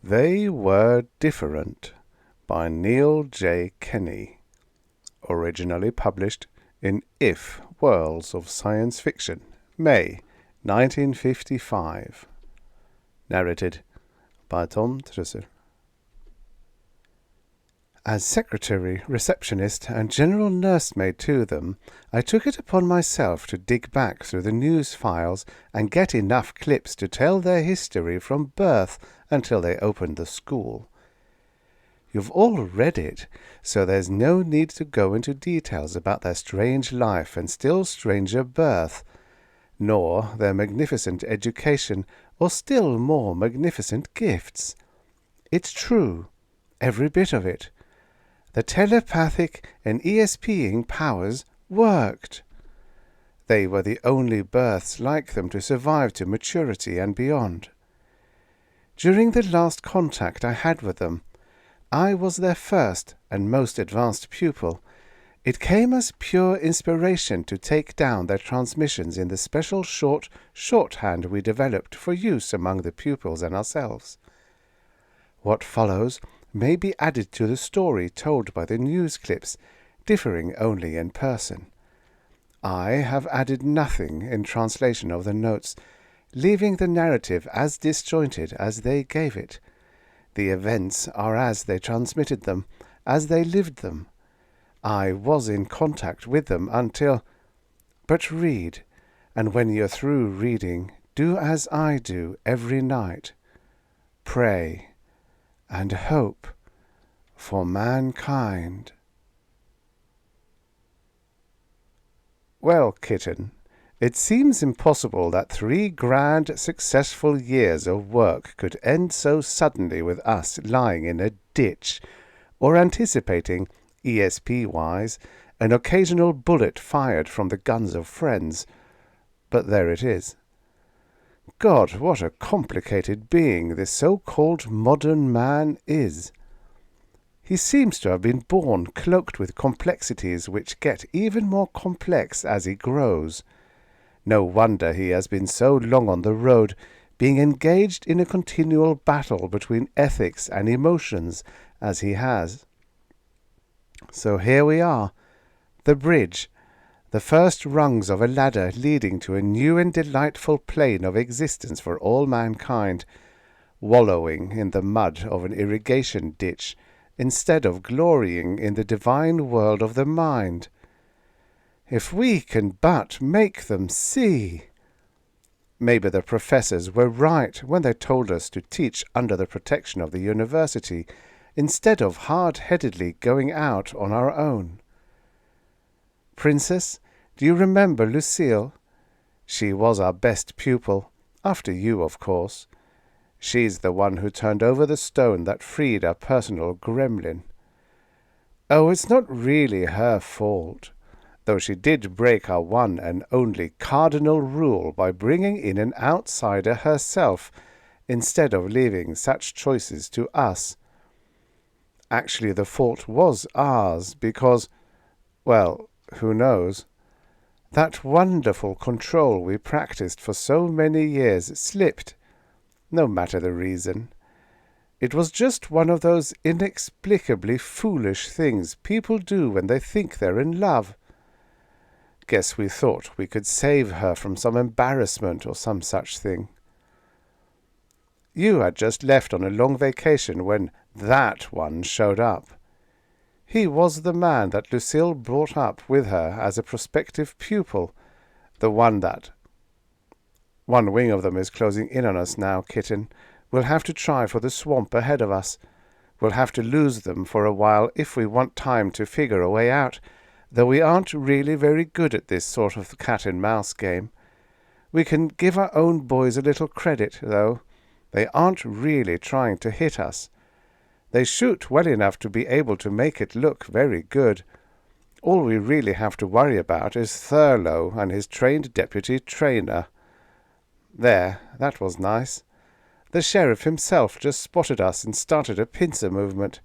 They Were Different by Neil J. Kenney, originally published in If Worlds of Science Fiction, May 1955. Narrated by Tom Trussel. As secretary, receptionist, and general nursemaid to them, I took it upon myself to dig back through the news files and get enough clips to tell their history from birth until they opened the school. You've all read it, so there's no need to go into details about their strange life and still stranger birth, nor their magnificent education or still more magnificent gifts. It's true, every bit of it. The telepathic and ESPing powers worked. They were the only births like them to survive to maturity and beyond. During the last contact I had with them, I was their first and most advanced pupil. It came as pure inspiration to take down their transmissions in the special shorthand we developed for use among the pupils and ourselves. What follows may be added to the story told by the news clips, differing only in person. I have added nothing in translation of the notes, leaving the narrative as disjointed as they gave it. The events are as they transmitted them, as they lived them. I was in contact with them until... But read, and when you're through reading, do as I do every night. Pray and hope for mankind. Well, kitten, it seems impossible that 3 grand, successful years of work could end so suddenly with us lying in a ditch, or anticipating, ESP-wise, an occasional bullet fired from the guns of friends. But there it is. God, what a complicated being this so-called modern man is. He seems to have been born cloaked with complexities which get even more complex as he grows. No wonder he has been so long on the road, being engaged in a continual battle between ethics and emotions as he has. So here we are, the bridge, the first rungs of a ladder leading to a new and delightful plane of existence for all mankind, wallowing in the mud of an irrigation ditch, instead of glorying in the divine world of the mind. If we can but make them see! Maybe the professors were right when they told us to teach under the protection of the university, instead of hard-headedly going out on our own. Princess, do you remember Lucille? She was our best pupil, after you, of course. She's the one who turned over the stone that freed our personal gremlin. Oh, it's not really her fault, though she did break our one and only cardinal rule by bringing in an outsider herself, instead of leaving such choices to us. Actually, the fault was ours, because, well, who knows? That wonderful control we practiced for so many years slipped, no matter the reason. It was just one of those inexplicably foolish things people do when they think they're in love. Guess we thought we could save her from some embarrassment or some such thing. You had just left on a long vacation when that one showed up. He was the man that Lucille brought up with her as a prospective pupil, the one that... One wing of them is closing in on us now, kitten. We'll have to try for the swamp ahead of us. We'll have to lose them for a while if we want time to figure a way out, though we aren't really very good at this sort of cat-and-mouse game. We can give our own boys a little credit, though. They aren't really trying to hit us. They shoot well enough to be able to make it look very good. All we really have to worry about is Thurlow and his trained deputy trainer. There, that was nice. The sheriff himself just spotted us and started a pincer movement,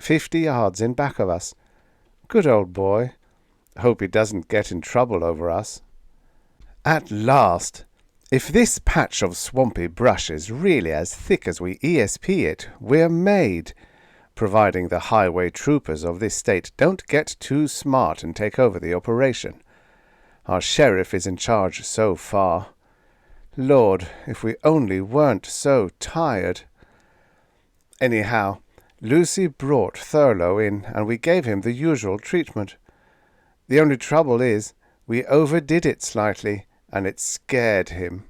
50 yards in back of us. Good old boy. Hope he doesn't get in trouble over us. At last! If this patch of swampy brush is really as thick as we ESP it, we're made, providing the highway troopers of this state don't get too smart and take over the operation. Our sheriff is in charge so far. Lord, if we only weren't so tired. Anyhow, Lucy brought Thurlow in, and we gave him the usual treatment. The only trouble is, we overdid it slightly, and it scared him.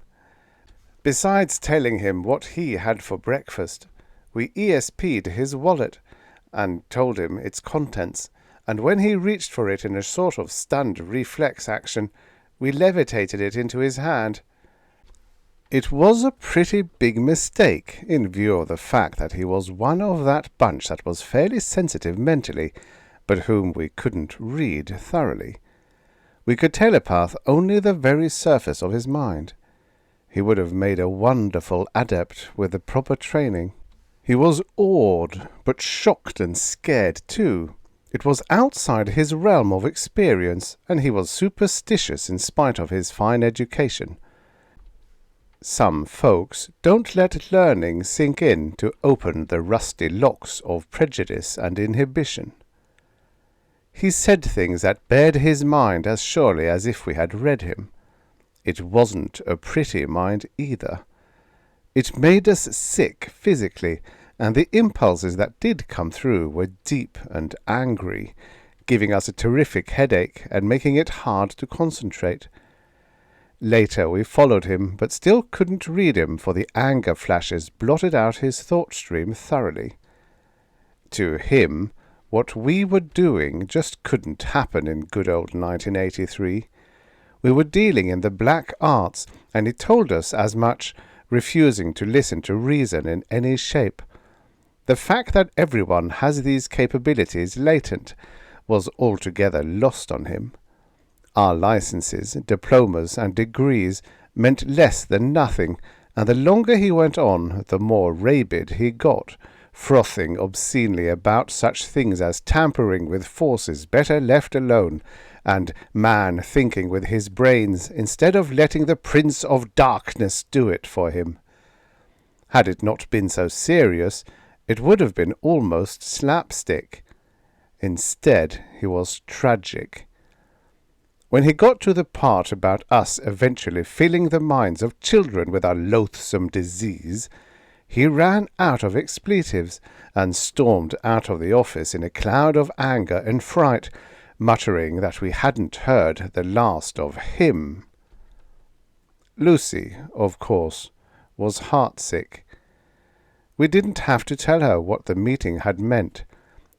Besides telling him what he had for breakfast, we ESP'd his wallet, and told him its contents, and when he reached for it in a sort of stunned reflex action, we levitated it into his hand. It was a pretty big mistake, in view of the fact that he was one of that bunch that was fairly sensitive mentally, but whom we couldn't read thoroughly. We could telepath only the very surface of his mind. He would have made a wonderful adept with the proper training. He was awed, but shocked and scared too. It was outside his realm of experience, and he was superstitious in spite of his fine education. Some folks don't let learning sink in to open the rusty locks of prejudice and inhibition. He said things that bared his mind as surely as if we had read him. It wasn't a pretty mind either. It made us sick physically, and the impulses that did come through were deep and angry, giving us a terrific headache and making it hard to concentrate. Later we followed him, but still couldn't read him, for the anger flashes blotted out his thought stream thoroughly. To him, what we were doing just couldn't happen in good old 1983. We were dealing in the black arts, and he told us as much, refusing to listen to reason in any shape. The fact that everyone has these capabilities latent was altogether lost on him. Our licenses, diplomas, and degrees meant less than nothing, and the longer he went on, the more rabid he got, frothing obscenely about such things as tampering with forces better left alone, and man thinking with his brains instead of letting the Prince of Darkness do it for him. Had it not been so serious, it would have been almost slapstick. Instead, he was tragic. When he got to the part about us eventually filling the minds of children with our loathsome disease, he ran out of expletives and stormed out of the office in a cloud of anger and fright, muttering that we hadn't heard the last of him. Lucy, of course, was heartsick. We didn't have to tell her what the meeting had meant,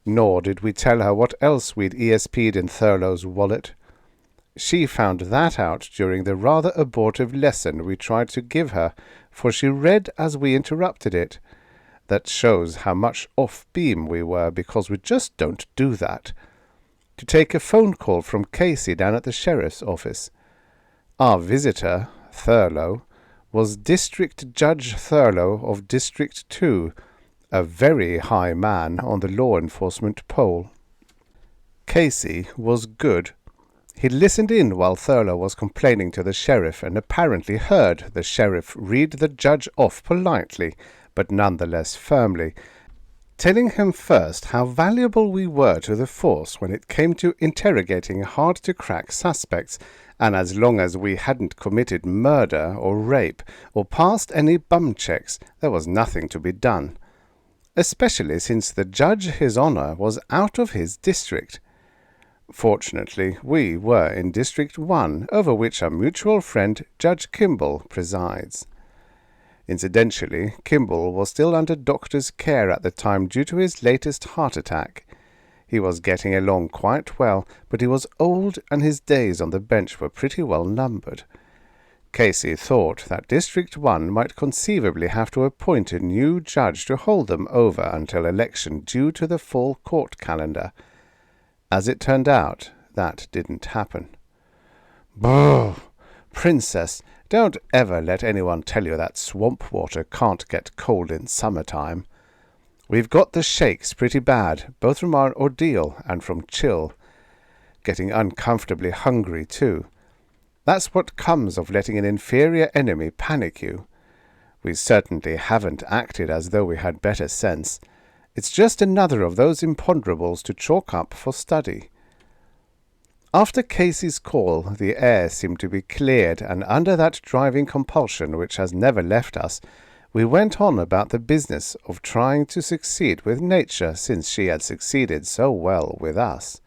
nor did we tell her what else we'd ESP'd in Thurlow's wallet. She found that out during the rather abortive lesson we tried to give her, for she read as we interrupted it. That shows how much off-beam we were, because we just don't do that. To take a phone call from Casey down at the sheriff's office. Our visitor, Thurlow, was District Judge Thurlow of District 2, a very high man on the law enforcement pole. Casey was good. He listened in while Thurlow was complaining to the sheriff, and apparently heard the sheriff read the judge off politely, but nonetheless firmly, telling him first how valuable we were to the force when it came to interrogating hard-to-crack suspects, and as long as we hadn't committed murder or rape or passed any bum checks, there was nothing to be done. Especially since the judge, His Honour, was out of his district. Fortunately, we were in District 1, over which our mutual friend Judge Kimball presides. Incidentally, Kimball was still under doctor's care at the time due to his latest heart attack. He was getting along quite well, but he was old and his days on the bench were pretty well numbered. Casey thought that District 1 might conceivably have to appoint a new judge to hold them over until election due to the fall court calendar. As it turned out, that didn't happen. Brrr! Princess, don't ever let anyone tell you that swamp water can't get cold in summertime. We've got the shakes pretty bad, both from our ordeal and from chill. Getting uncomfortably hungry, too. That's what comes of letting an inferior enemy panic you. We certainly haven't acted as though we had better sense. It's just another of those imponderables to chalk up for study. After Casey's call, the air seemed to be cleared, and under that driving compulsion which has never left us, we went on about the business of trying to succeed with nature since she had succeeded so well with us.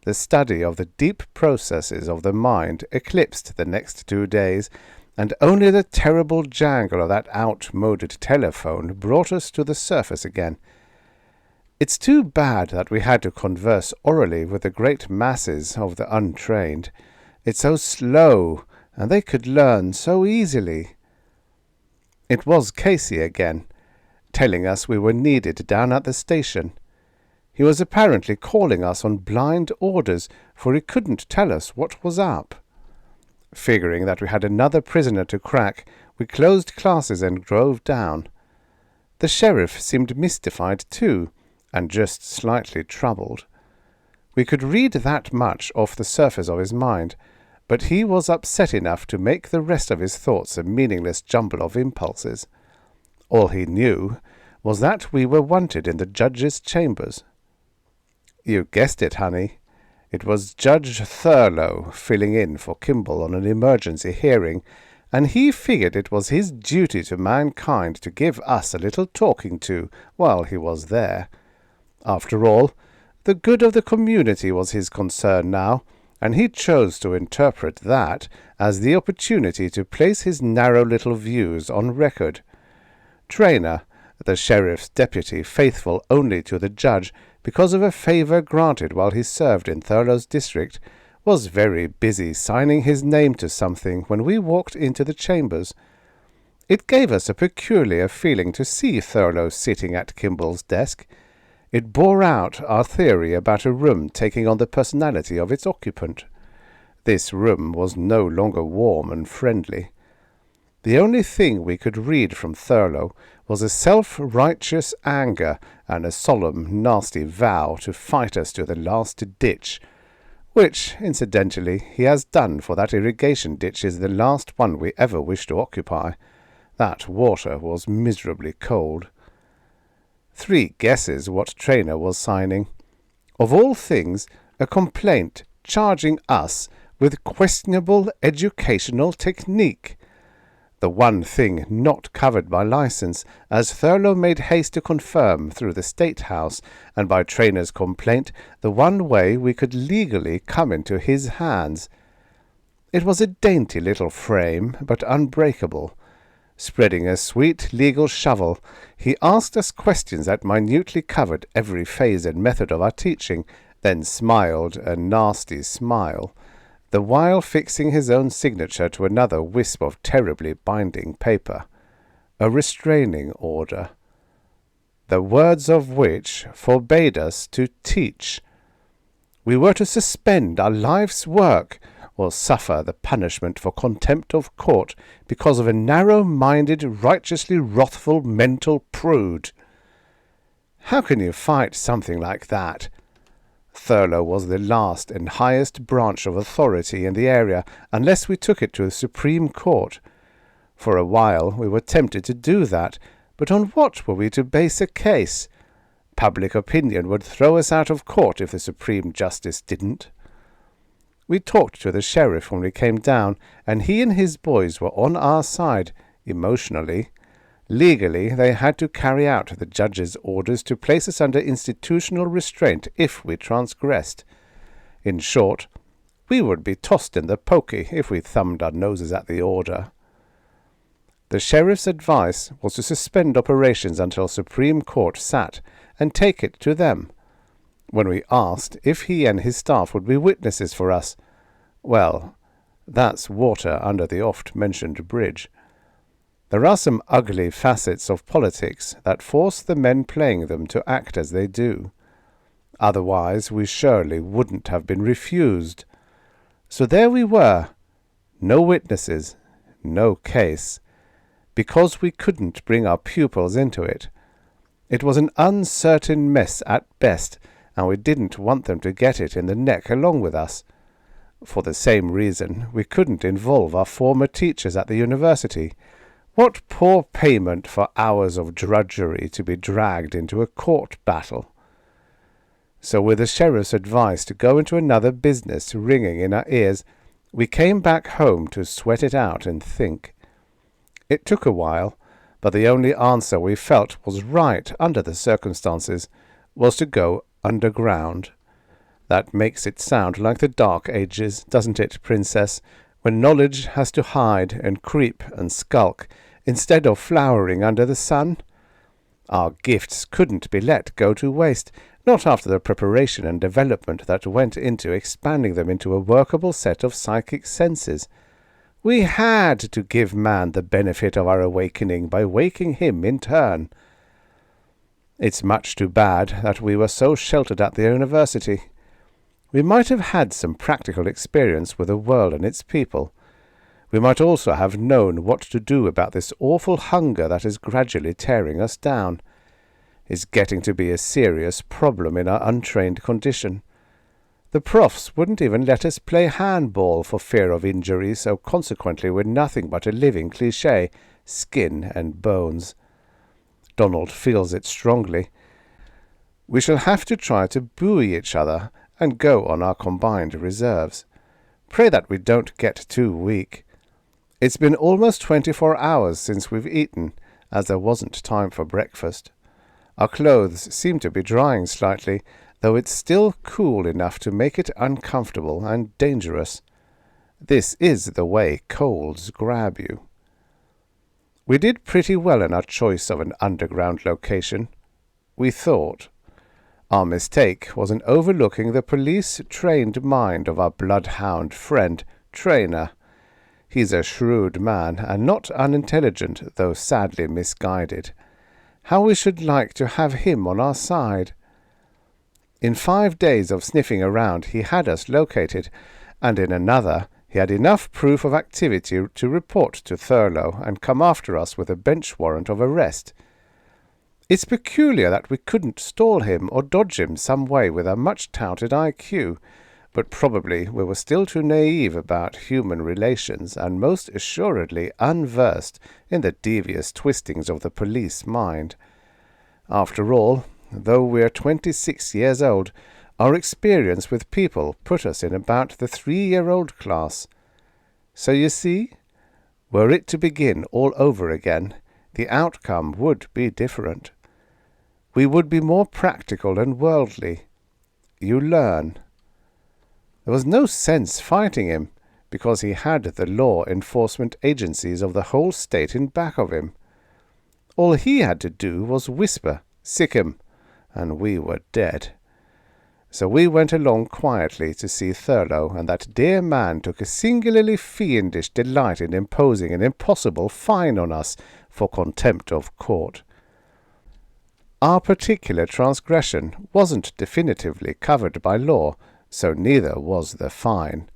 The study of the deep processes of the mind eclipsed the next 2 days, and only the terrible jangle of that outmoded telephone brought us to the surface again. It's too bad that we had to converse orally with the great masses of the untrained. It's so slow, and they could learn so easily. It was Casey again, telling us we were needed down at the station. He was apparently calling us on blind orders, for he couldn't tell us what was up. Figuring that we had another prisoner to crack, we closed classes and drove down. The sheriff seemed mystified too, and just slightly troubled. We could read that much off the surface of his mind, but he was upset enough to make the rest of his thoughts a meaningless jumble of impulses. All he knew was that we were wanted in the judge's chambers. You guessed it, honey. It was Judge Thurlow filling in for Kimball on an emergency hearing, and he figured it was his duty to mankind to give us a little talking to while he was there. After all, the good of the community was his concern now, and he chose to interpret that as the opportunity to place his narrow little views on record. Trainer, the sheriff's deputy, faithful only to the judge because of a favour granted while he served in Thurlow's district, was very busy signing his name to something when we walked into the chambers. It gave us a peculiar feeling to see Thurlow sitting at Kimball's desk. It bore out our theory about a room taking on the personality of its occupant. This room was no longer warm and friendly. The only thing we could read from Thurlow was a self-righteous anger and a solemn, nasty vow to fight us to the last ditch, which, incidentally, he has done, for that irrigation ditch is the last one we ever wish to occupy. That water was miserably cold. 3 guesses what Trainer was signing. Of all things, a complaint charging us with questionable educational technique. The one thing not covered by license, as Thurlow made haste to confirm through the State House, and by Trainer's complaint, the one way we could legally come into his hands. It was a dainty little frame, but unbreakable. Spreading a sweet legal shovel, he asked us questions that minutely covered every phase and method of our teaching, then smiled a nasty smile, the while fixing his own signature to another wisp of terribly binding paper, a restraining order, the words of which forbade us to teach. We were to suspend our life's work, or suffer the punishment for contempt of court because of a narrow-minded, righteously wrathful mental prude. How can you fight something like that? Thurlow was the last and highest branch of authority in the area, unless we took it to the Supreme Court. For a while we were tempted to do that, but on what were we to base a case? Public opinion would throw us out of court if the Supreme Justice didn't. We talked to the sheriff when we came down, and he and his boys were on our side, emotionally. Legally, they had to carry out the judge's orders to place us under institutional restraint if we transgressed. In short, we would be tossed in the pokey if we thumbed our noses at the order. The sheriff's advice was to suspend operations until Supreme Court sat, and take it to them. When we asked if he and his staff would be witnesses for us, well, that's water under the oft-mentioned bridge. There are some ugly facets of politics that force the men playing them to act as they do. Otherwise we surely wouldn't have been refused. So there we were, no witnesses, no case, because we couldn't bring our pupils into it. It was an uncertain mess at best, and we didn't want them to get it in the neck along with us. For the same reason, we couldn't involve our former teachers at the university. What poor payment for hours of drudgery to be dragged into a court battle. So with the sheriff's advice to go into another business ringing in our ears, we came back home to sweat it out and think. It took a while, but the only answer we felt was right under the circumstances was to go underground. That makes it sound like the Dark Ages, doesn't it, Princess, when knowledge has to hide and creep and skulk instead of flowering under the sun? Our gifts couldn't be let go to waste, not after the preparation and development that went into expanding them into a workable set of psychic senses. We had to give man the benefit of our awakening by waking him in turn. It's much too bad that we were so sheltered at the university. We might have had some practical experience with the world and its people. We might also have known what to do about this awful hunger that is gradually tearing us down. It's getting to be a serious problem in our untrained condition. The profs wouldn't even let us play handball for fear of injury, so consequently we're nothing but a living cliché, skin and bones. Donald feels it strongly. We shall have to try to buoy each other and go on our combined reserves. Pray that we don't get too weak. It's been almost 24 hours since we've eaten, as there wasn't time for breakfast. Our clothes seem to be drying slightly, though it's still cool enough to make it uncomfortable and dangerous. This is the way colds grab you. We did pretty well in our choice of an underground location. We thought. Our mistake was in overlooking the police-trained mind of our bloodhound friend, Trainer. He's a shrewd man, and not unintelligent, though sadly misguided. How we should like to have him on our side. In 5 days of sniffing around he had us located, and in another he had enough proof of activity to report to Thurlow and come after us with a bench warrant of arrest. It's peculiar that we couldn't stall him or dodge him some way with our much-touted IQ, but probably we were still too naive about human relations and most assuredly unversed in the devious twistings of the police mind. After all, though we're 26 years old, our experience with people put us in about the 3-year-old class. So you see, were it to begin all over again, the outcome would be different. We would be more practical and worldly. You learn. There was no sense fighting him, because he had the law enforcement agencies of the whole state in back of him. All he had to do was whisper, "Sick 'em," and we were dead. So we went along quietly to see Thurlow, and that dear man took a singularly fiendish delight in imposing an impossible fine on us for contempt of court. Our particular transgression wasn't definitively covered by law, so neither was the fine.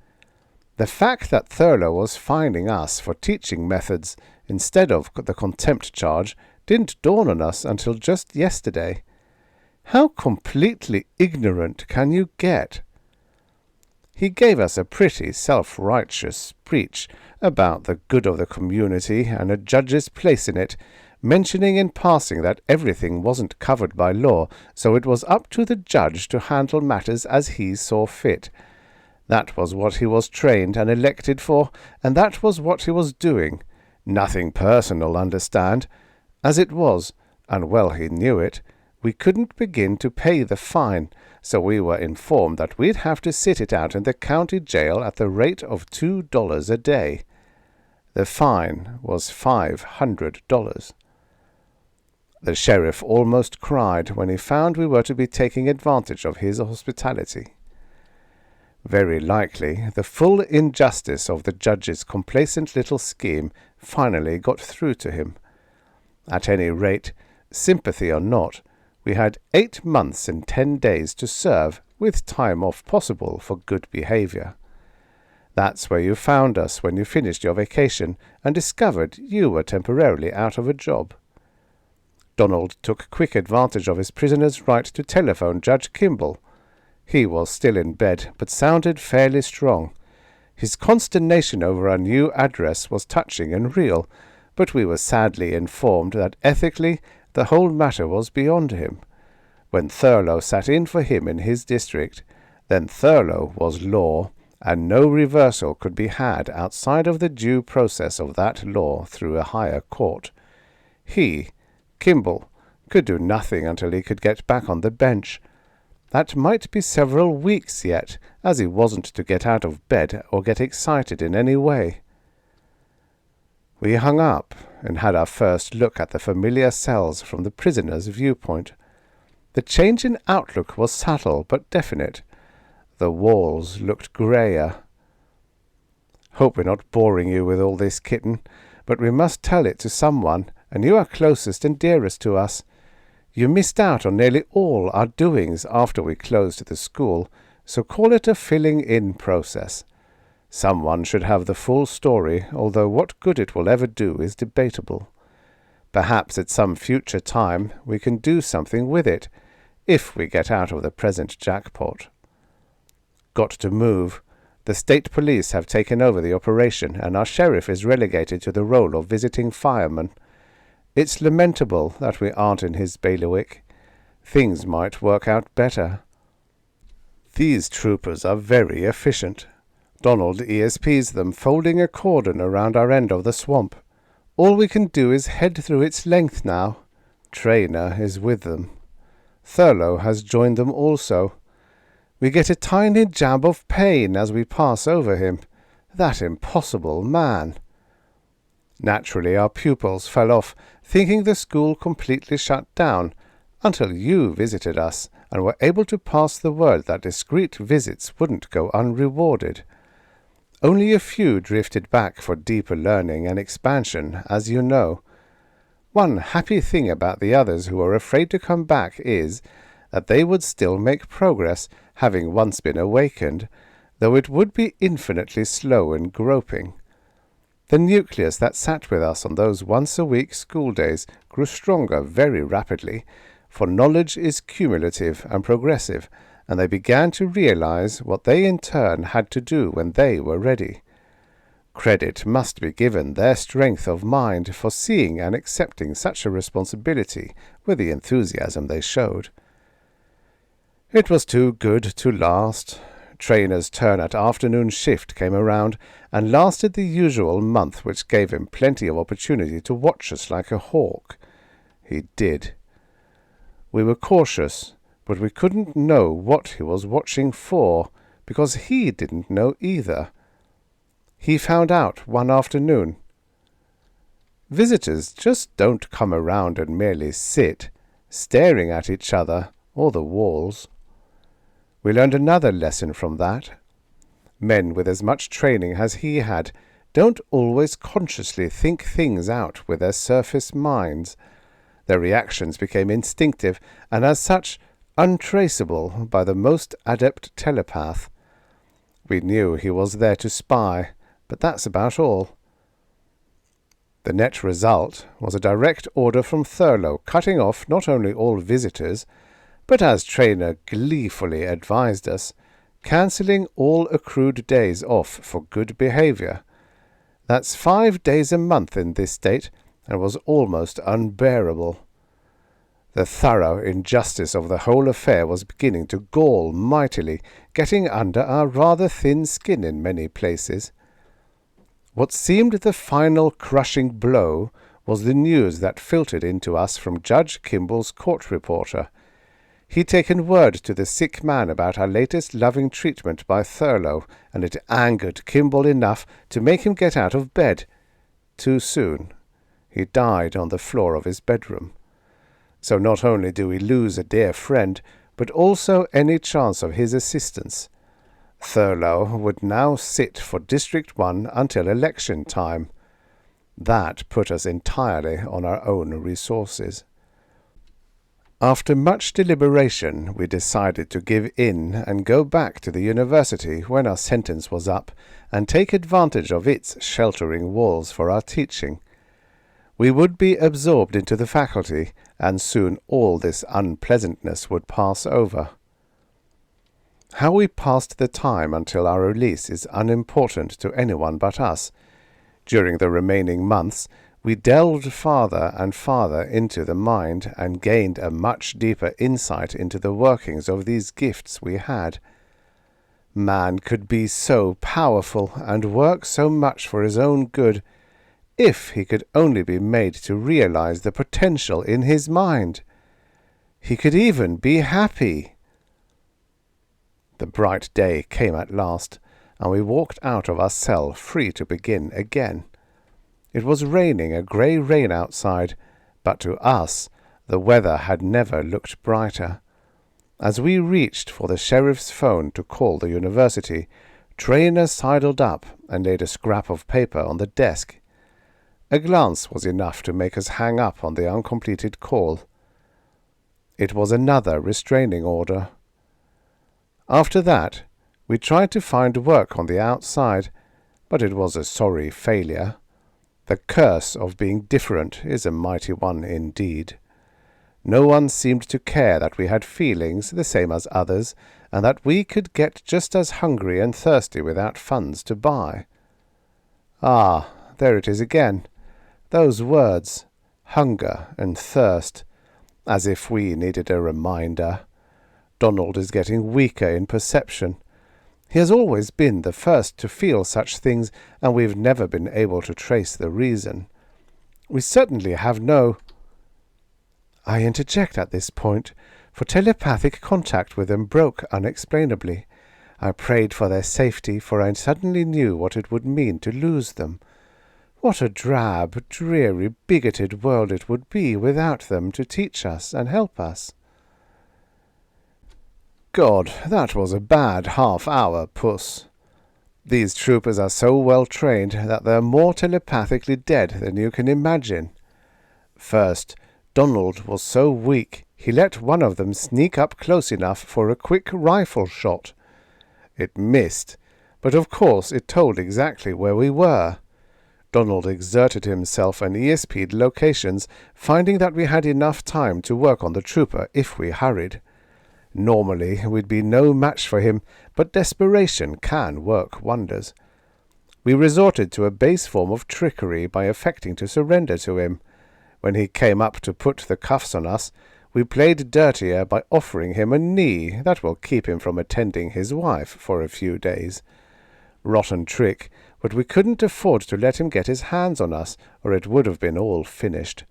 The fact that Thurlow was fining us for teaching methods instead of the contempt charge didn't dawn on us until just yesterday. How completely ignorant can you get? He gave us a pretty self-righteous speech about the good of the community and a judge's place in it, mentioning in passing that everything wasn't covered by law, so it was up to the judge to handle matters as he saw fit. That was what he was trained and elected for, and that was what he was doing. Nothing personal, understand. As it was, and well he knew it, we couldn't begin to pay the fine, so we were informed that we'd have to sit it out in the county jail at the rate of $2 a day. The fine was $500. The sheriff almost cried when he found we were to be taking advantage of his hospitality. Very likely, the full injustice of the judge's complacent little scheme finally got through to him. At any rate, sympathy or not, we had 8 months and 10 days to serve, with time off possible for good behaviour. That's where you found us when you finished your vacation and discovered you were temporarily out of a job. Donald took quick advantage of his prisoner's right to telephone Judge Kimball. He was still in bed, but sounded fairly strong. His consternation over our new address was touching and real, but we were sadly informed that ethically the whole matter was beyond him. When Thurlow sat in for him in his district, then Thurlow was law, and no reversal could be had outside of the due process of that law through a higher court. He, Kimball, could do nothing until he could get back on the bench. That might be several weeks yet, as he wasn't to get out of bed or get excited in any way. We hung up and had our first look at the familiar cells from the prisoner's viewpoint. The change in outlook was subtle but definite. The walls looked greyer. Hope we're not boring you with all this, kitten, but we must tell it to someone, and you are closest and dearest to us. You missed out on nearly all our doings after we closed the school, so call it a filling-in process. Someone should have the full story, although what good it will ever do is debatable. Perhaps at some future time we can do something with it, if we get out of the present jackpot. Got to move. The state police have taken over the operation, and our sheriff is relegated to the role of visiting fireman. It's lamentable that we aren't in his bailiwick. Things might work out better. These troopers are very efficient. Donald ESPs them, folding a cordon around our end of the swamp. All we can do is head through its length now. Trainer is with them. Thurlow has joined them also. We get a tiny jab of pain as we pass over him. That impossible man. Naturally, our pupils fell off, thinking the school completely shut down, until you visited us and were able to pass the word that discreet visits wouldn't go unrewarded. Only a few drifted back for deeper learning and expansion, as you know. One happy thing about the others who are afraid to come back is that they would still make progress, having once been awakened, though it would be infinitely slow and groping. The nucleus that sat with us on those once-a-week school days grew stronger very rapidly, for knowledge is cumulative and progressive, and they began to realize what they in turn had to do when they were ready. Credit must be given their strength of mind for seeing and accepting such a responsibility with the enthusiasm they showed. It was too good to last. Trainer's turn at afternoon shift came around and lasted the usual month, which gave him plenty of opportunity to watch us like a hawk. He did. We were cautious, but we couldn't know what he was watching for, because he didn't know either. He found out one afternoon. Visitors just don't come around and merely sit, staring at each other or the walls. We learned another lesson from that. Men with as much training as he had don't always consciously think things out with their surface minds. Their reactions became instinctive, and as such untraceable by the most adept telepath. We knew he was there to spy, but that's about all. The net result was a direct order from Thurlow cutting off not only all visitors, but as Trainer gleefully advised us, cancelling all accrued days off for good behaviour. That's 5 days a month in this state, and was almost unbearable. The thorough injustice of the whole affair was beginning to gall mightily, getting under our rather thin skin in many places. What seemed the final crushing blow was the news that filtered into us from Judge Kimball's court reporter. He'd taken word to the sick man about our latest loving treatment by Thurlow, and it angered Kimball enough to make him get out of bed. Too soon. He died on the floor of his bedroom. So not only do we lose a dear friend, but also any chance of his assistance. Thurlow would now sit for District 1 until election time. That put us entirely on our own resources. After much deliberation, we decided to give in and go back to the university when our sentence was up, and take advantage of its sheltering walls for our teaching. We would be absorbed into the faculty, and soon all this unpleasantness would pass over. How we passed the time until our release is unimportant to anyone but us. During the remaining months, we delved farther and farther into the mind and gained a much deeper insight into the workings of these gifts we had. Man could be so powerful and work so much for his own good if he could only be made to realize the potential in his mind. He could even be happy. The bright day came at last, and we walked out of our cell free to begin again. It was raining a grey rain outside, but to us the weather had never looked brighter. As we reached for the sheriff's phone to call the university, Traynor sidled up and laid a scrap of paper on the desk. A glance was enough to make us hang up on the uncompleted call. It was another restraining order. After that, we tried to find work on the outside, but it was a sorry failure. The curse of being different is a mighty one indeed. No one seemed to care that we had feelings the same as others, and that we could get just as hungry and thirsty without funds to buy. Ah, there it is again. Those words, hunger and thirst, as if we needed a reminder. Donald is getting weaker in perception. He has always been the first to feel such things, and we've never been able to trace the reason. We certainly have no— I interject at this point, for telepathic contact with them broke unexplainably. I prayed for their safety, for I suddenly knew what it would mean to lose them. What a drab, dreary, bigoted world it would be without them to teach us and help us. God, that was a bad half-hour, Puss. These troopers are so well trained that they're more telepathically dead than you can imagine. First, Donald was so weak he let one of them sneak up close enough for a quick rifle shot. It missed, but of course it told exactly where we were. Donald exerted himself and ESP'd locations, finding that we had enough time to work on the trooper if we hurried. Normally we'd be no match for him, but desperation can work wonders. We resorted to a base form of trickery by affecting to surrender to him. When he came up to put the cuffs on us, we played dirtier by offering him a knee that will keep him from attending his wife for a few days. Rotten trick, but we couldn't afford to let him get his hands on us, or it would have been all finished.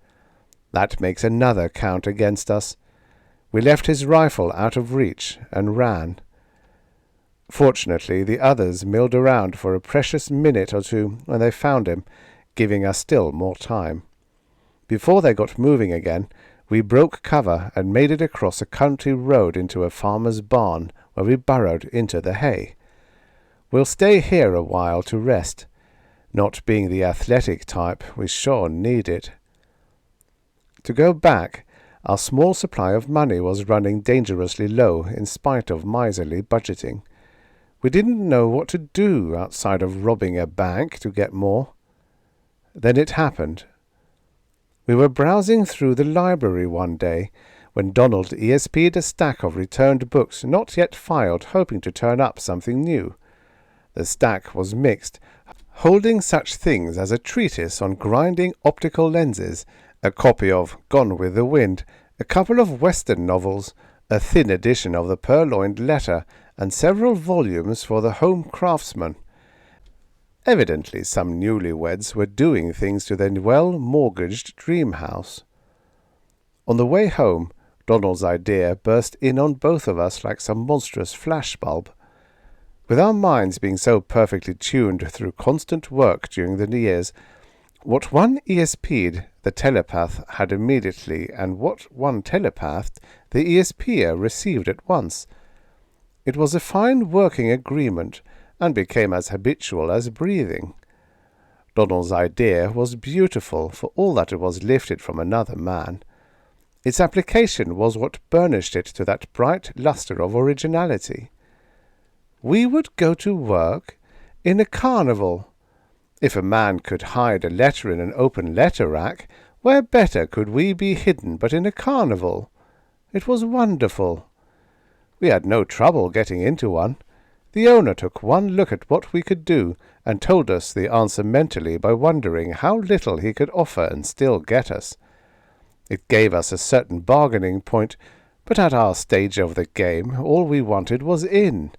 That makes another count against us. We left his rifle out of reach and ran. Fortunately, the others milled around for a precious minute or two when they found him, giving us still more time. Before they got moving again, we broke cover and made it across a country road into a farmer's barn, where we burrowed into the hay. We'll stay here a while to rest. Not being the athletic type, we sure need it. To go back, our small supply of money was running dangerously low in spite of miserly budgeting. We didn't know what to do outside of robbing a bank to get more. Then it happened. We were browsing through the library one day when Donald ESP'd a stack of returned books not yet filed, hoping to turn up something new. The stack was mixed, holding such things as a treatise on grinding optical lenses, a copy of Gone with the Wind, a couple of Western novels, a thin edition of the Purloined Letter, and several volumes for the Home Craftsman. Evidently some newlyweds were doing things to their well-mortgaged dream house. On the way home, Donald's idea burst in on both of us like some monstrous flashbulb. With our minds being so perfectly tuned through constant work during the years, what one ESP'd the telepath had immediately, and what one telepathed the ESPer received at once. It was a fine working agreement, and became as habitual as breathing. Donald's idea was beautiful for all that it was lifted from another man. Its application was what burnished it to that bright lustre of originality. We would go to work in a carnival. If a man could hide a letter in an open letter rack, where better could we be hidden but in a carnival? It was wonderful. We had no trouble getting into one. The owner took one look at what we could do, and told us the answer mentally by wondering how little he could offer and still get us. It gave us a certain bargaining point, but at our stage of the game all we wanted was in.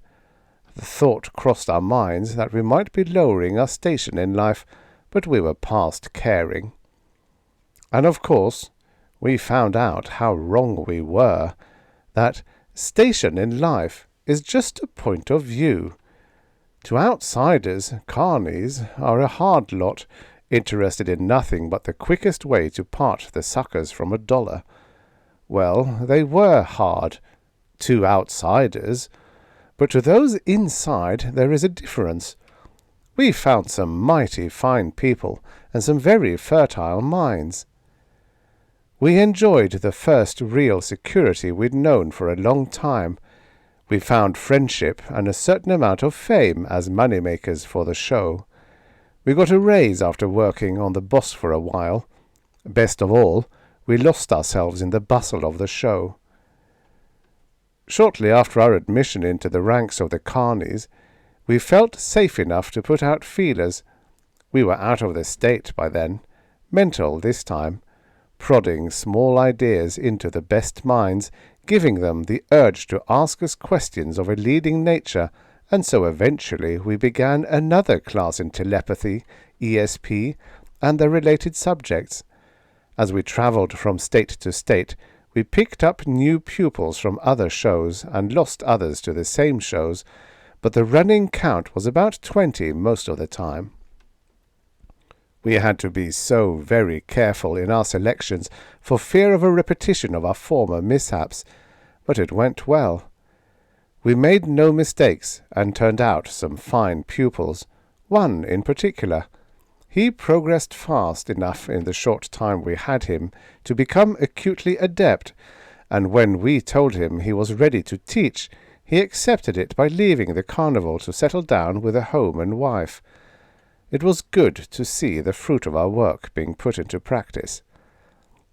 The thought crossed our minds that we might be lowering our station in life, but we were past caring. And of course we found out how wrong we were, that station in life is just a point of view. To outsiders, carnies are a hard lot, interested in nothing but the quickest way to part the suckers from $1. Well, they were hard, to outsiders, but to those inside there is a difference. We found some mighty fine people and some very fertile minds. We enjoyed the first real security we'd known for a long time. We found friendship and a certain amount of fame as money-makers for the show. We got a raise after working on the boss for a while. Best of all, we lost ourselves in the bustle of the show. Shortly after our admission into the ranks of the carnies, we felt safe enough to put out feelers. We were out of the state by then, mental this time, prodding small ideas into the best minds, giving them the urge to ask us questions of a leading nature, and so eventually we began another class in telepathy, ESP, and the related subjects. As we travelled from state to state, we picked up new pupils from other shows and lost others to the same shows, but the running count was about 20 most of the time. We had to be so very careful in our selections for fear of a repetition of our former mishaps, but it went well. We made no mistakes and turned out some fine pupils, one in particular. He progressed fast enough in the short time we had him to become acutely adept, and when we told him he was ready to teach, he accepted it by leaving the carnival to settle down with a home and wife. It was good to see the fruit of our work being put into practice.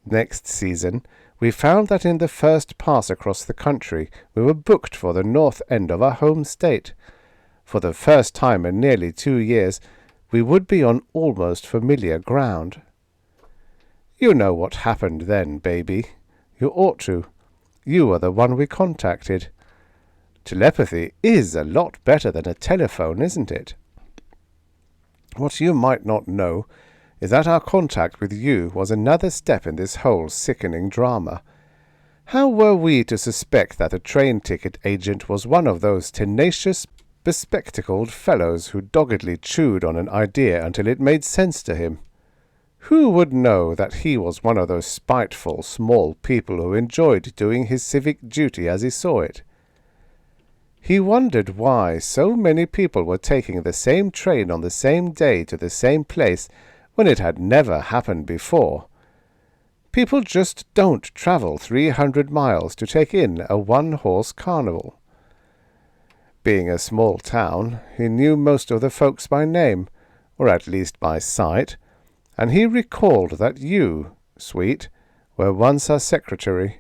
Next season, we found that in the first pass across the country we were booked for the north end of our home state. For the first time in nearly 2 years, we would be on almost familiar ground. You know what happened then, baby. You ought to. You were the one we contacted. Telepathy is a lot better than a telephone, isn't it? What you might not know is that our contact with you was another step in this whole sickening drama. How were we to suspect that a train ticket agent was one of those tenacious, bespectacled fellows who doggedly chewed on an idea until it made sense to him? Who would know that he was one of those spiteful, small people who enjoyed doing his civic duty as he saw it? He wondered why so many people were taking the same train on the same day to the same place when it had never happened before. People just don't travel 300 miles to take in a one-horse carnival. Being a small town, he knew most of the folks by name, or at least by sight, and he recalled that you, sweet, were once our secretary.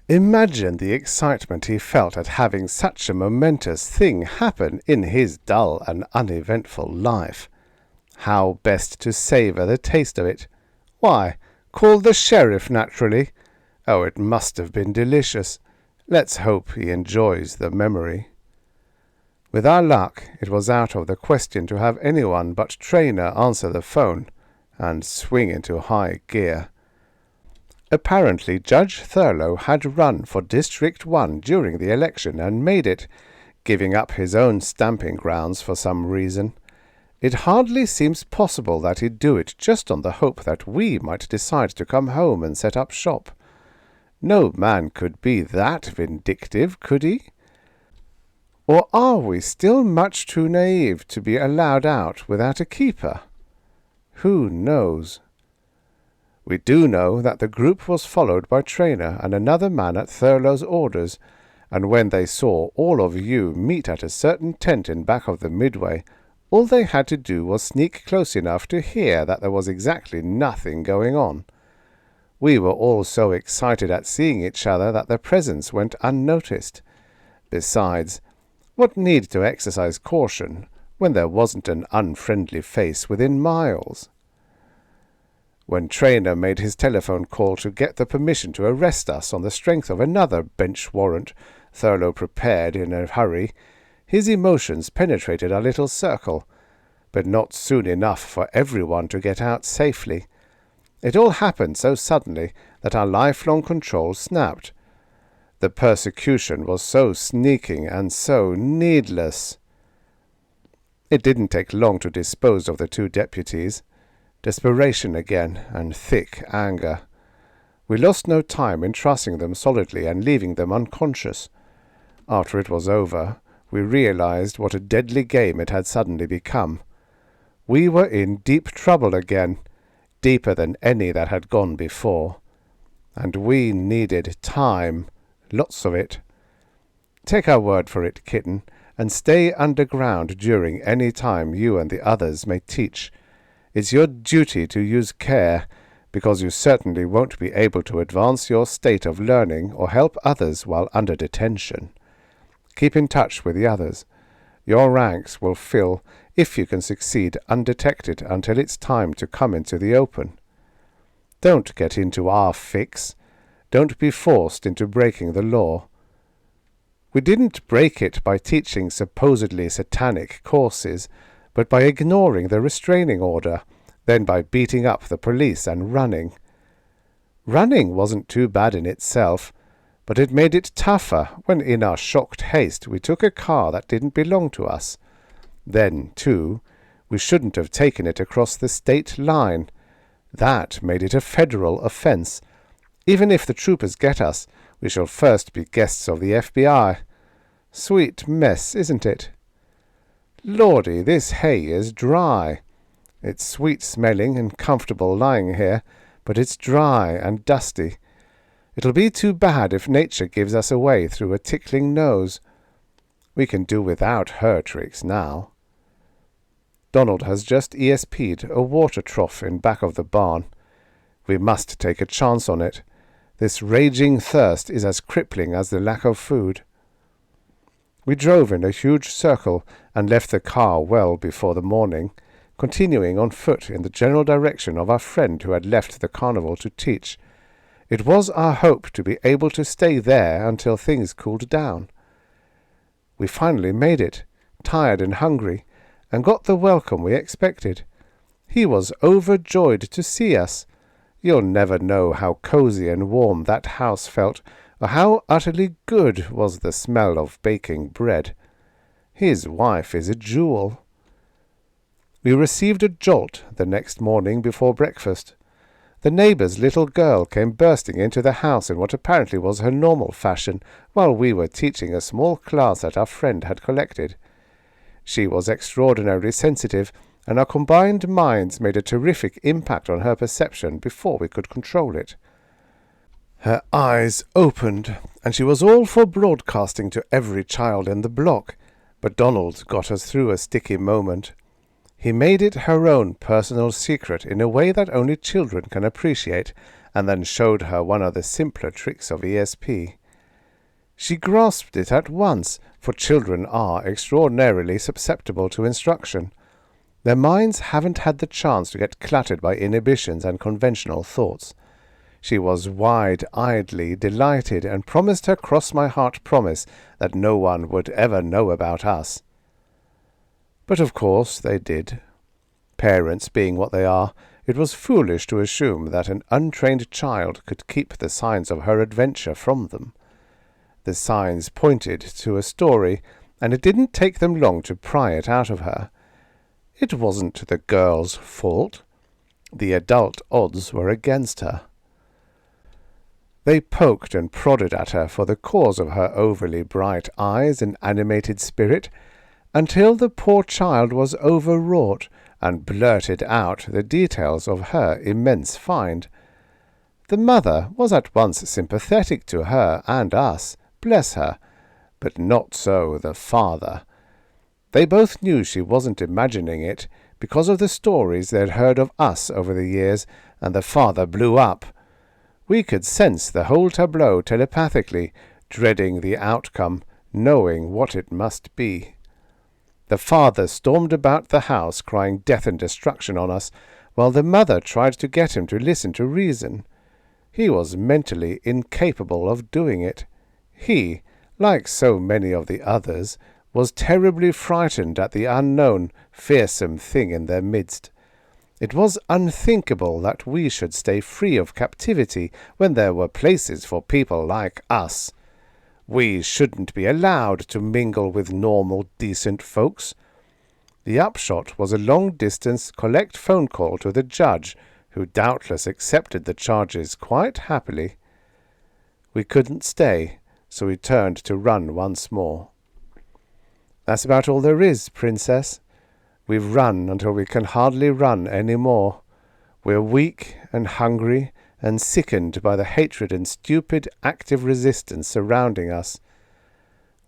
Imagine the excitement he felt at having such a momentous thing happen in his dull and uneventful life. How best to savour the taste of it? Why, call the sheriff, naturally. Oh, it must have been delicious. Let's hope he enjoys the memory. With our luck, it was out of the question to have anyone but Trainer answer the phone and swing into high gear. Apparently Judge Thurlow had run for District 1 during the election and made it, giving up his own stamping grounds for some reason. It hardly seems possible that he'd do it just on the hope that we might decide to come home and set up shop. No man could be that vindictive, could he? Or are we still much too naive to be allowed out without a keeper? Who knows? We do know that the group was followed by Trainer and another man at Thurlow's orders, and when they saw all of you meet at a certain tent in back of the Midway, all they had to do was sneak close enough to hear that there was exactly nothing going on. We were all so excited at seeing each other that their presence went unnoticed. Besides, what need to exercise caution when there wasn't an unfriendly face within miles? When Traynor made his telephone call to get the permission to arrest us on the strength of another bench warrant, Thurlow prepared in a hurry, his emotions penetrated our little circle, but not soon enough for everyone to get out safely. It all happened so suddenly that our lifelong control snapped. The persecution was so sneaking and so needless. It didn't take long to dispose of the two deputies. Desperation again, and thick anger. We lost no time in trussing them solidly and leaving them unconscious. After it was over, we realized what a deadly game it had suddenly become. We were in deep trouble again, deeper than any that had gone before. And we needed time, lots of it. Take our word for it, kitten, and stay underground during any time you and the others may teach. It's your duty to use care, because you certainly won't be able to advance your state of learning or help others while under detention. Keep in touch with the others. Your ranks will fill if you can succeed undetected until it's time to come into the open. Don't get into our fix. Don't be forced into breaking the law. We didn't break it by teaching supposedly satanic courses, but by ignoring the restraining order, then by beating up the police and running. Running wasn't too bad in itself, but it made it tougher when in our shocked haste we took a car that didn't belong to us. Then, too, we shouldn't have taken it across the state line. That made it a federal offense. Even if the troopers get us, we shall first be guests of the FBI. Sweet mess, isn't it? Lordy, this hay is dry. It's sweet-smelling and comfortable lying here, but it's dry and dusty. It'll be too bad if nature gives us away through a tickling nose. We can do without her tricks now. Donald has just ESP'd a water trough in back of the barn. We must take a chance on it. This raging thirst is as crippling as the lack of food. We drove in a huge circle and left the car well before the morning, continuing on foot in the general direction of our friend who had left the carnival to teach. It was our hope to be able to stay there until things cooled down. We finally made it, tired and hungry, and got the welcome we expected. He was overjoyed to see us. You'll never know how cosy and warm that house felt, or how utterly good was the smell of baking bread. His wife is a jewel. We received a jolt the next morning before breakfast. The neighbour's little girl came bursting into the house in what apparently was her normal fashion, while we were teaching a small class that our friend had collected. She was extraordinarily sensitive, and our combined minds made a terrific impact on her perception before we could control it. Her eyes opened, and she was all for broadcasting to every child in the block, but Donald got us through a sticky moment. He made it her own personal secret in a way that only children can appreciate, and then showed her one of the simpler tricks of ESP. She grasped it at once, for children are extraordinarily susceptible to instruction. Their minds haven't had the chance to get cluttered by inhibitions and conventional thoughts. She was wide-eyedly delighted and promised her cross-my-heart promise that no one would ever know about us. But of course they did. Parents being what they are, it was foolish to assume that an untrained child could keep the signs of her adventure from them. The signs pointed to a story, and it didn't take them long to pry it out of her. It wasn't the girl's fault. The adult odds were against her. They poked and prodded at her for the cause of her overly bright eyes and animated spirit, until the poor child was overwrought and blurted out the details of her immense find. The mother was at once sympathetic to her and us, bless her, but not so the father. They both knew she wasn't imagining it, because of the stories they'd heard of us over the years, and the father blew up. We could sense the whole tableau telepathically, dreading the outcome, knowing what it must be. The father stormed about the house, crying death and destruction on us, while the mother tried to get him to listen to reason. He was mentally incapable of doing it. He, like so many of the others, was terribly frightened at the unknown, fearsome thing in their midst. It was unthinkable that we should stay free of captivity when there were places for people like us. We shouldn't be allowed to mingle with normal, decent folks. The upshot was a long-distance collect phone call to the judge, who doubtless accepted the charges quite happily. We couldn't stay, so we turned to run once more. That's about all there is, Princess. We've run until we can hardly run any more. We're weak and hungry and sickened by the hatred and stupid active resistance surrounding us.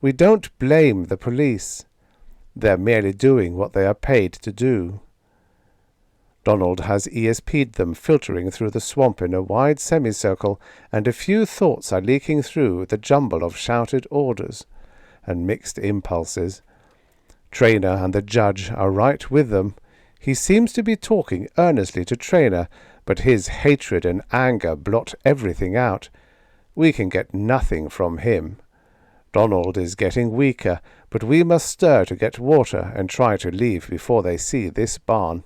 We don't blame the police. They're merely doing what they are paid to do. Donald has ESP'd them, filtering through the swamp in a wide semicircle, and a few thoughts are leaking through the jumble of shouted orders and mixed impulses. Trainer and the judge are right with them. He seems to be talking earnestly to Trainer, but his hatred and anger blot everything out. We can get nothing from him. Donald is getting weaker, but we must stir to get water and try to leave before they see this barn.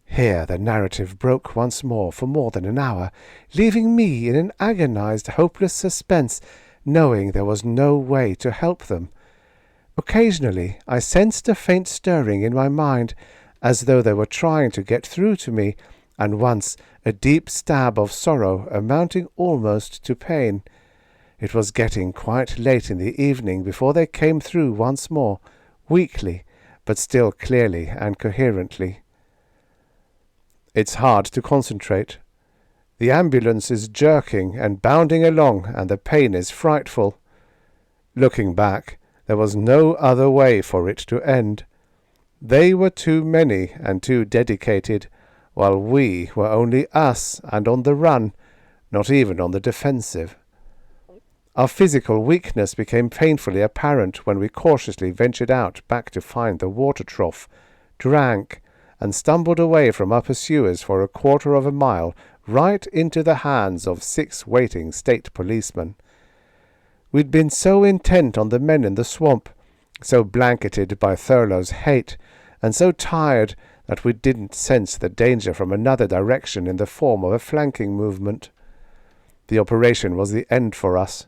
Here the narrative broke once more for more than an hour, leaving me in an agonized, hopeless suspense, knowing there was no way to help them. Occasionally I sensed a faint stirring in my mind, as though they were trying to get through to me, and once a deep stab of sorrow amounting almost to pain. It was getting quite late in the evening before they came through once more, weakly, but still clearly and coherently. It's hard to concentrate. The ambulance is jerking and bounding along, and the pain is frightful. Looking back, there was no other way for it to end. They were too many and too dedicated, while we were only us and on the run, not even on the defensive. Our physical weakness became painfully apparent when we cautiously ventured out back to find the water trough, drank, and stumbled away from our pursuers for 1/4 of a mile, right into the hands of 6 waiting state policemen. We'd been so intent on the men in the swamp, so blanketed by Thurlow's hate, and so tired that we didn't sense the danger from another direction in the form of a flanking movement. The operation was the end for us.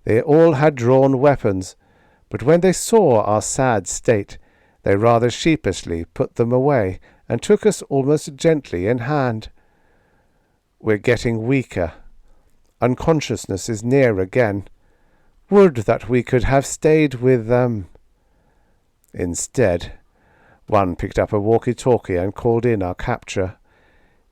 They all had drawn weapons, but when they saw our sad state, they rather sheepishly put them away and took us almost gently in hand. We're getting weaker. Unconsciousness is near again. Would that we could have stayed with them. Instead, one picked up a walkie-talkie and called in our capture.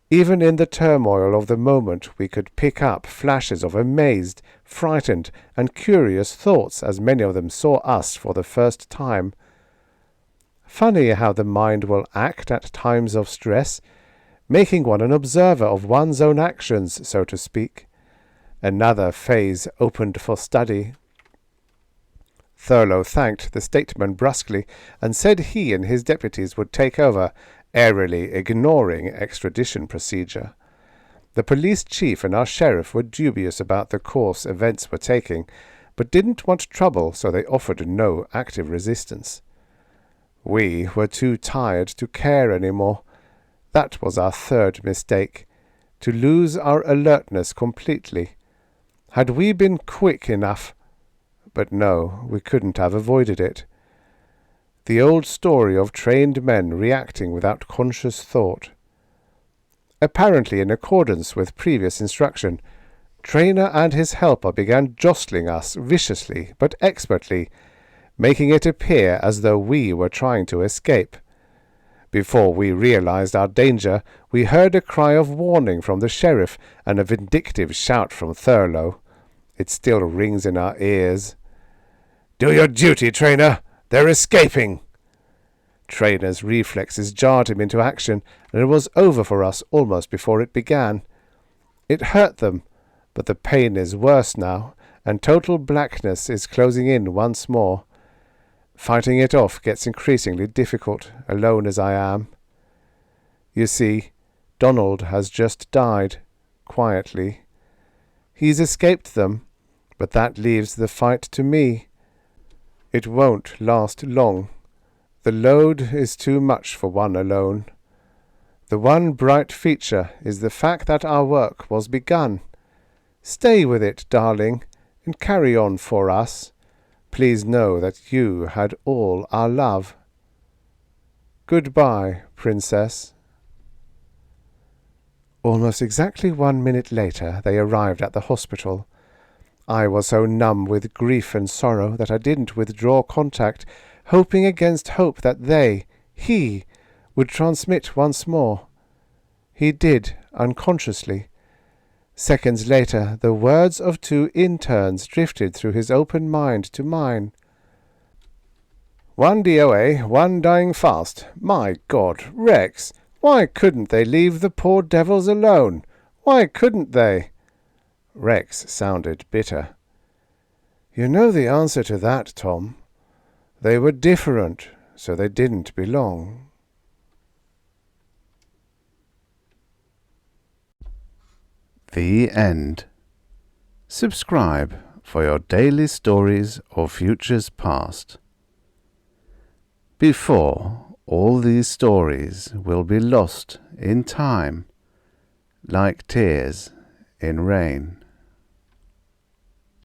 Even in the turmoil of the moment we could pick up flashes of amazed, frightened, and curious thoughts as many of them saw us for the first time. Funny how the mind will act at times of stress, making one an observer of one's own actions, so to speak. Another phase opened for study. Thurlow thanked the statesman brusquely and said he and his deputies would take over, airily ignoring extradition procedure. The police chief and our sheriff were dubious about the course events were taking, but didn't want trouble, so they offered no active resistance. We were too tired to care any more. That was our third mistake, to lose our alertness completely. Had we been quick enough? But no, we couldn't have avoided it. The old story of trained men reacting without conscious thought. Apparently in accordance with previous instruction, Trainer and his helper began jostling us viciously but expertly, making it appear as though we were trying to escape. Before we realized our danger, we heard a cry of warning from the sheriff and a vindictive shout from Thurlow. It still rings in our ears. "Do your duty, Trainer! They're escaping!" Trainer's reflexes jarred him into action, and it was over for us almost before it began. It hurt them, but the pain is worse now, and total blackness is closing in once more. Fighting it off gets increasingly difficult, alone as I am. You see, Donald has just died, quietly. He's escaped them, but that leaves the fight to me. It won't last long. The load is too much for one alone. The one bright feature is the fact that our work was begun. Stay with it, darling, and carry on for us. Please know that you had all our love. Goodbye, Princess. Almost exactly 1 minute later they arrived at the hospital. I was so numb with grief and sorrow that I didn't withdraw contact, hoping against hope that he, would transmit once more. He did, unconsciously. Seconds later, the words of 2 interns drifted through his open mind to mine. 1 DOA, 1 dying fast. My God, Rex, why couldn't they leave the poor devils alone? Why couldn't they? Rex sounded bitter. You know the answer to that, Tom. They were different, so they didn't belong. The end. Subscribe for your daily stories or futures past. Before all these stories will be lost in time, like tears in rain.